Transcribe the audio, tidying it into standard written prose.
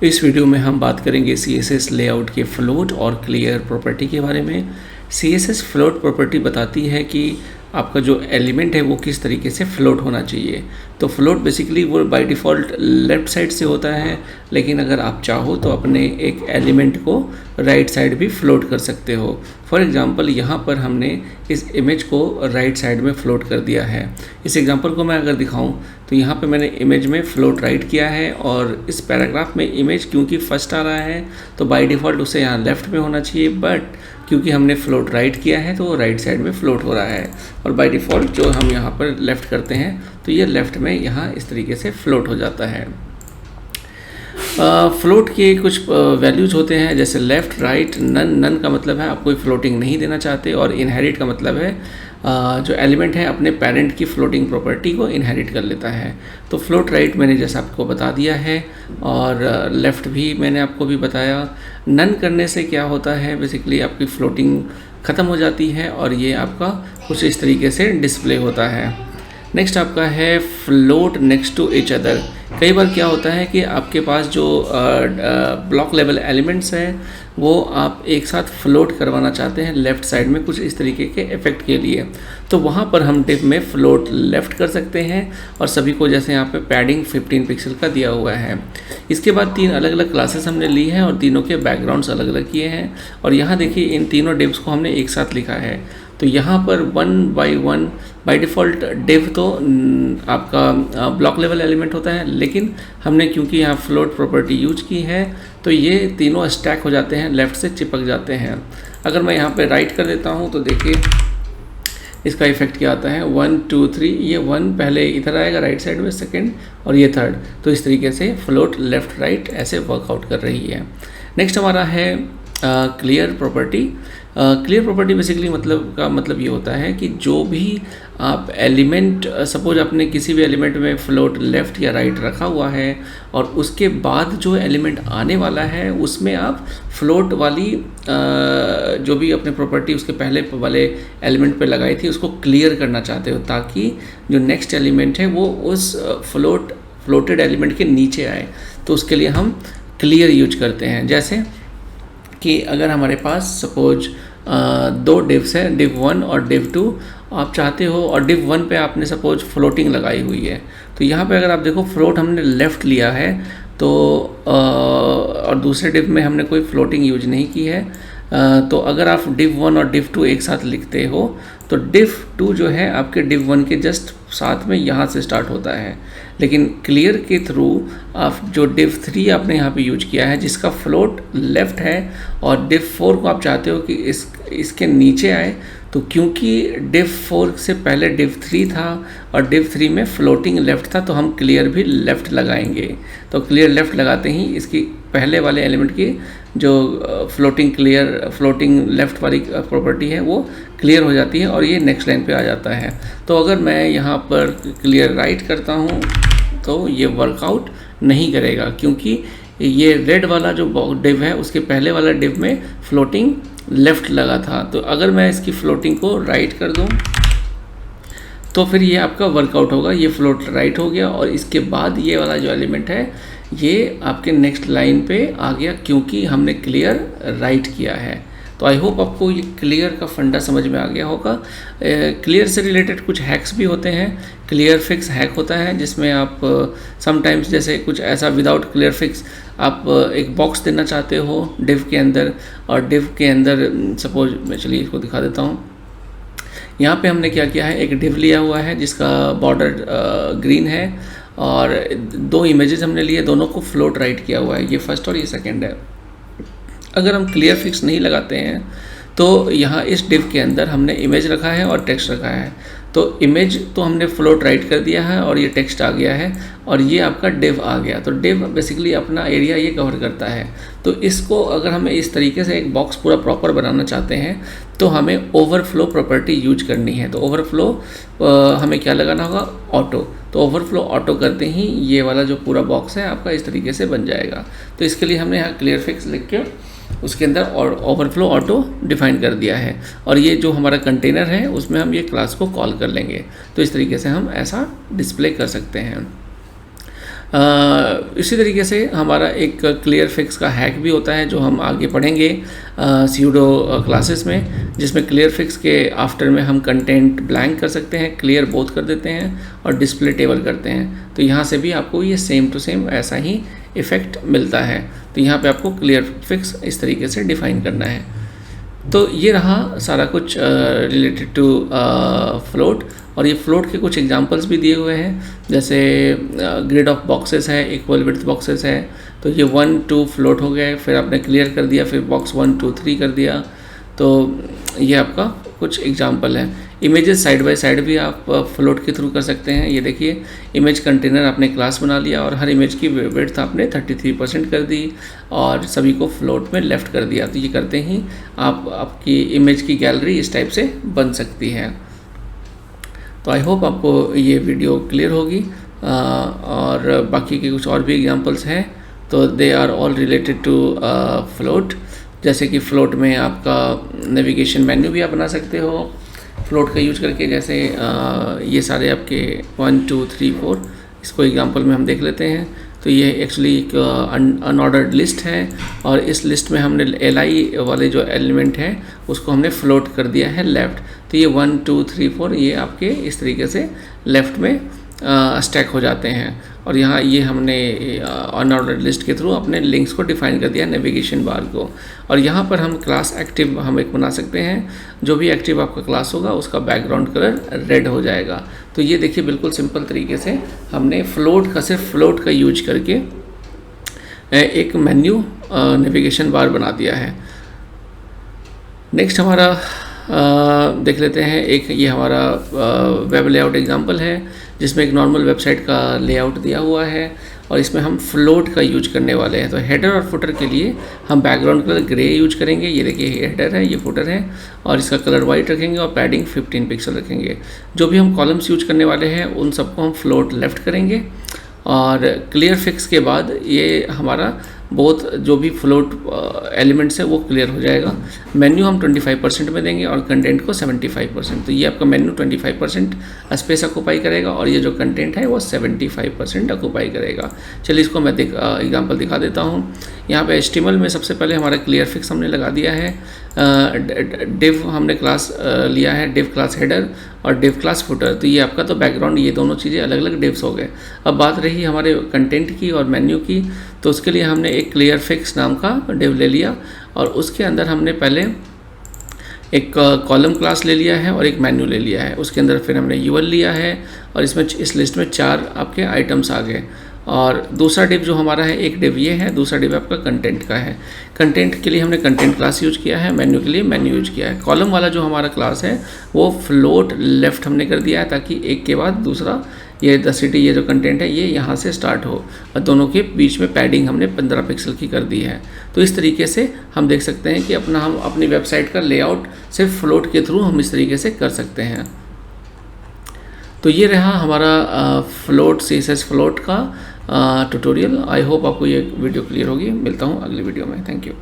इस वीडियो में हम बात करेंगे CSS लेआउट के फ्लोट और क्लियर प्रॉपर्टी के बारे में। CSS फ्लोट प्रॉपर्टी बताती है कि आपका जो एलिमेंट है वो किस तरीके से फ्लोट होना चाहिए। तो फ्लोट बेसिकली वो बाय डिफ़ॉल्ट लेफ़्ट साइड से होता है, लेकिन अगर आप चाहो तो अपने एक एलिमेंट को राइट साइड भी फ्लोट कर सकते हो। फॉर एग्ज़ाम्पल यहाँ पर हमने इस इमेज को राइट साइड में फ्लोट कर दिया है। इस एग्ज़ाम्पल को मैं अगर दिखाऊं तो यहाँ पे मैंने इमेज में फ्लोट राइट किया है, और इस पैराग्राफ में इमेज क्योंकि फर्स्ट आ रहा है तो बाय डिफ़ॉल्ट उसे यहाँ लेफ़्ट में होना चाहिए, बट क्योंकि हमने फ्लोट राइट किया है तो वो राइट साइड में फ्लोट हो रहा है। और बाय डिफ़ॉल्ट जो हम यहाँ पर लेफ़्ट करते हैं तो ये लेफ़्ट में यहाँ इस तरीके से फ्लोट हो जाता है। फ्लोट के कुछ वैल्यूज़ होते हैं, जैसे लेफ़्ट, राइट, नन। नन का मतलब है आप कोई फ्लोटिंग नहीं देना चाहते, और इनहेरिट का मतलब है जो एलिमेंट है अपने पेरेंट की फ्लोटिंग प्रॉपर्टी को इनहेरिट कर लेता है। तो फ्लोट राइट मैंने जैसा आपको बता दिया है, और लेफ़्ट भी मैंने आपको भी बताया। नन करने से क्या होता है, बेसिकली आपकी फ्लोटिंग ख़त्म हो जाती है और ये आपका कुछ इस तरीके से डिस्प्ले होता है। नेक्स्ट आपका है float next to each other. कई बार क्या होता है कि आपके पास जो ब्लॉक लेवल एलिमेंट्स हैं वो आप एक साथ फ्लोट करवाना चाहते हैं लेफ़्ट साइड में कुछ इस तरीके के इफ़ेक्ट के लिए, तो वहाँ पर हम डिव में फ्लोट लेफ़्ट कर सकते हैं, और सभी को जैसे यहाँ पे पैडिंग 15 पिक्सल का दिया हुआ है। इसके बाद 3 अलग अलग क्लासेस हमने ली हैं और तीनों के बैकग्राउंड्स अलग अलग किए हैं, और यहाँ देखिए इन तीनों डिव्स को हमने एक साथ लिखा है। तो यहाँ पर 1 by 1 बाय डिफ़ॉल्ट डिव तो आपका ब्लॉक लेवल एलिमेंट होता है, लेकिन हमने क्योंकि यहाँ फ्लोट प्रॉपर्टी यूज की है तो ये तीनों स्टैक हो जाते हैं, लेफ़्ट से चिपक जाते हैं। अगर मैं यहाँ पे राइट कर देता हूँ तो देखिए इसका इफेक्ट क्या आता है, 1 2 3, ये 1 पहले इधर आएगा राइट साइड में, सेकंड, और ये थर्ड। तो इस तरीके से फ्लोट लेफ़्ट राइट ऐसे वर्कआउट कर रही है। नेक्स्ट हमारा है clear property. Clear property basically मतलब ये होता है कि जो भी आप एलिमेंट, सपोज आपने किसी भी एलिमेंट में फ्लोट लेफ़्ट या राइट रखा हुआ है, और उसके बाद जो एलिमेंट आने वाला है उसमें आप फ्लोट वाली जो भी अपने प्रॉपर्टी उसके पहले वाले एलिमेंट पे लगाई थी उसको क्लियर करना चाहते हो, ताकि जो नेक्स्ट एलिमेंट है वो उस फ्लोटेड एलिमेंट के नीचे आए। तो उसके लिए हम क्लियर यूज करते हैं। जैसे कि अगर हमारे पास सपोज 2 डिव्स हैं, div 1 और div 2 आप चाहते हो, और div 1 पे आपने सपोज फ्लोटिंग लगाई हुई है, तो यहाँ पे अगर आप देखो फ्लोट हमने लेफ़्ट लिया है, तो और दूसरे div में हमने कोई फ्लोटिंग यूज नहीं की है। तो अगर आप div 1 और div 2 एक साथ लिखते हो तो div 2 जो है आपके div 1 के जस्ट साथ में यहाँ से स्टार्ट होता है, लेकिन क्लियर के थ्रू आप जो div 3 आपने यहाँ पे यूज किया है जिसका फ्लोट लेफ़्ट है, और div 4 को आप चाहते हो कि इसके नीचे आए, तो क्योंकि div 4 से पहले div 3 था और div 3 में फ्लोटिंग लेफ़्ट था, तो हम क्लियर भी लेफ़्ट लगाएंगे। तो क्लियर लेफ़्ट लगाते ही इसकी पहले वाले एलिमेंट की जो फ्लोटिंग लेफ़्ट वाली प्रॉपर्टी है वो क्लियर हो जाती है, और ये नेक्स्ट लाइन पे आ जाता है। तो अगर मैं यहाँ पर क्लियर राइट करता हूँ तो ये वर्कआउट नहीं करेगा, क्योंकि ये रेड वाला जो डिव है उसके पहले वाला डिव में फ्लोटिंग लेफ़्ट लगा था। तो अगर मैं इसकी फ्लोटिंग को राइट कर दूँ तो फिर ये आपका वर्कआउट होगा, ये फ्लोट राइट हो गया, और इसके बाद ये वाला जो एलिमेंट है ये आपके नेक्स्ट लाइन पे आ गया, क्योंकि हमने क्लियर राइट किया है। तो आई होप आपको ये क्लियर का फंडा समझ में आ गया होगा। क्लियर से रिलेटेड कुछ हैक्स भी होते हैं। क्लियर फिक्स हैक होता है जिसमें आप समटाइम्स जैसे कुछ ऐसा विदाउट क्लियर फिक्स आप एक बॉक्स देना चाहते हो डिव के अंदर, और डिव के अंदर सपोज मैं चलिए इसको दिखा देता हूँ। यहाँ पे हमने क्या किया है, एक डिव लिया हुआ है जिसका बॉर्डर ग्रीन है, और 2 इमेजेस हमने लिए, दोनों को फ्लोट राइट किया हुआ है, ये फर्स्ट और ये सेकंड है। अगर हम क्लियर फिक्स नहीं लगाते हैं तो यहाँ इस डिव के अंदर हमने इमेज रखा है और टेक्स्ट रखा है, तो इमेज तो हमने फ्लोट राइट कर दिया है और ये टेक्स्ट आ गया है, और ये आपका डिव आ गया। तो डिव बेसिकली अपना एरिया ये कवर करता है। तो इसको अगर हमें इस तरीके से एक बॉक्स पूरा प्रॉपर बनाना चाहते हैं तो हमें ओवरफ्लो प्रॉपर्टी यूज करनी है। तो ओवरफ्लो हमें क्या लगाना होगा, ऑटो। तो ओवरफ्लो ऑटो करते ही ये वाला जो पूरा बॉक्स है आपका इस तरीके से बन जाएगा। तो इसके लिए हमने यहाँ क्लियर फिक्स लिख के उसके अंदर और ओवरफ्लो ऑटो डिफाइन कर दिया है, और ये जो हमारा कंटेनर है उसमें हम ये क्लास को कॉल कर लेंगे। तो इस तरीके से हम ऐसा डिस्प्ले कर सकते हैं। इसी तरीके से हमारा एक क्लियर फिक्स का हैक भी होता है जो हम आगे पढ़ेंगे स्यूडो क्लासेस में, जिसमें क्लियर फिक्स के आफ्टर में हम कंटेंट ब्लैंक कर सकते हैं, क्लियर बोथ कर देते हैं और डिस्प्ले टेबल करते हैं। तो यहाँ से भी आपको ये सेम टू सेम ऐसा ही इफ़ेक्ट मिलता है। तो यहाँ पे आपको क्लियर फिक्स इस तरीके से डिफ़ाइन करना है। तो ये रहा सारा कुछ रिलेटेड टू फ्लोट, और ये फ्लोट के कुछ एग्जांपल्स भी दिए हुए हैं, जैसे ग्रिड ऑफ बॉक्सेस है, इक्वल विड्थ बॉक्सेस है। तो ये 1 2 फ्लोट हो गए, फिर आपने क्लियर कर दिया, फिर बॉक्स 1 2 3 कर दिया। तो ये आपका कुछ एग्जांपल है। इमेजेस साइड बाय साइड भी आप फ्लोट के थ्रू कर सकते हैं। ये देखिए, इमेज कंटेनर आपने क्लास बना लिया और हर इमेज की विड्थ आपने 33% कर दी और सभी को फ्लोट में लेफ्ट कर दिया। तो ये करते ही आपकी इमेज की गैलरी इस टाइप से बन सकती है। तो आई होप आपको ये वीडियो क्लियर होगी। और बाकी के कुछ और भी एग्जांपल्स हैं, तो they are all related to float. जैसे कि फ्लोट में आपका नेविगेशन मेन्यू भी आप बना सकते हो फ्लोट का यूज करके। जैसे ये सारे आपके 1 2 3 4, इसको एग्जांपल में हम देख लेते हैं। तो ये एक्चुअली एक अनऑर्डर्ड लिस्ट है और इस लिस्ट में हमने LI वाले जो एलिमेंट है उसको हमने फ्लोट कर दिया है लेफ़्ट। तो ये 1 2 3 4 ये आपके इस तरीके से लेफ़्ट में स्टैक हो जाते हैं। और यहाँ ये हमने अनऑर्डर्ड लिस्ट के थ्रू अपने लिंक्स को डिफाइन कर दिया नेविगेशन बार को। और यहाँ पर हम क्लास एक्टिव हम एक बना सकते हैं। जो भी एक्टिव आपका क्लास होगा उसका बैकग्राउंड कलर रेड हो जाएगा। तो ये देखिए बिल्कुल सिंपल तरीके से हमने फ्लोट का, सिर्फ फ्लोट का यूज करके एक मेन्यू नेविगेशन बार बना दिया है। नेक्स्ट हमारा देख लेते हैं, एक ये हमारा वेब लेआउट एग्जांपल है जिसमें एक नॉर्मल वेबसाइट का लेआउट दिया हुआ है और इसमें हम फ्लोट का यूज करने वाले हैं। तो हेडर और फुटर के लिए हम बैकग्राउंड कलर ग्रे यूज करेंगे। ये देखिए हेडर है, ये फुटर है और इसका कलर वाइट रखेंगे और पैडिंग 15 पिक्सल रखेंगे। जो भी हम कॉलम्स यूज करने वाले हैं उन सबको हम फ्लोट लेफ्ट करेंगे और क्लियर फिक्स के बाद ये हमारा बहुत जो भी फ्लोट एलिमेंट्स है वो क्लियर हो जाएगा। मेन्यू हम 25% में देंगे और कंटेंट को 75%। तो ये आपका मेन्यू 25% स्पेस ऑक्यूपाई करेगा और ये जो कंटेंट है वो 75% ऑक्यूपाई करेगा। चलिए इसको मैं एग्जांपल दिखा देता हूँ। यहाँ पे HTML में सबसे पहले हमारा क्लियर फिक्स हमने लगा दिया है। डिव हमने क्लास लिया है, डिव क्लास हेडर और डिव क्लास फुटर। तो ये आपका तो बैकग्राउंड, ये दोनों चीज़ें अलग अलग डिव्स हो गए। अब बात रही हमारे कंटेंट की और मेन्यू की, तो उसके लिए हमने एक क्लियर फिक्स नाम का डिव ले लिया और उसके अंदर हमने पहले एक कॉलम क्लास ले लिया है और एक मेन्यू ले लिया है। उसके अंदर फिर हमने यूएल लिया है और इसमें इस लिस्ट में 4 आपके आइटम्स आ गए। और दूसरा डिव जो हमारा है, एक डिव ये है, दूसरा डिव आपका कंटेंट का है। कंटेंट के लिए हमने कंटेंट क्लास यूज किया है, मेन्यू के लिए मेन्यू यूज किया है। कॉलम वाला जो हमारा क्लास है वो फ्लोट लेफ्ट हमने कर दिया है ताकि एक के बाद दूसरा ये द सिटी, ये जो कंटेंट है ये यहाँ से स्टार्ट हो और दोनों के बीच में पैडिंग हमने 15 पिक्सल की कर दी है। तो इस तरीके से हम देख सकते हैं कि हम अपनी वेबसाइट का लेआउट सिर्फ फ्लोट के थ्रू हम इस तरीके से कर सकते हैं। तो ये रहा हमारा फ्लोट CSS फ्लोट का ट्यूटोरियल। आई होप आपको ये वीडियो क्लियर होगी। मिलता हूँ अगली वीडियो में। Thank you.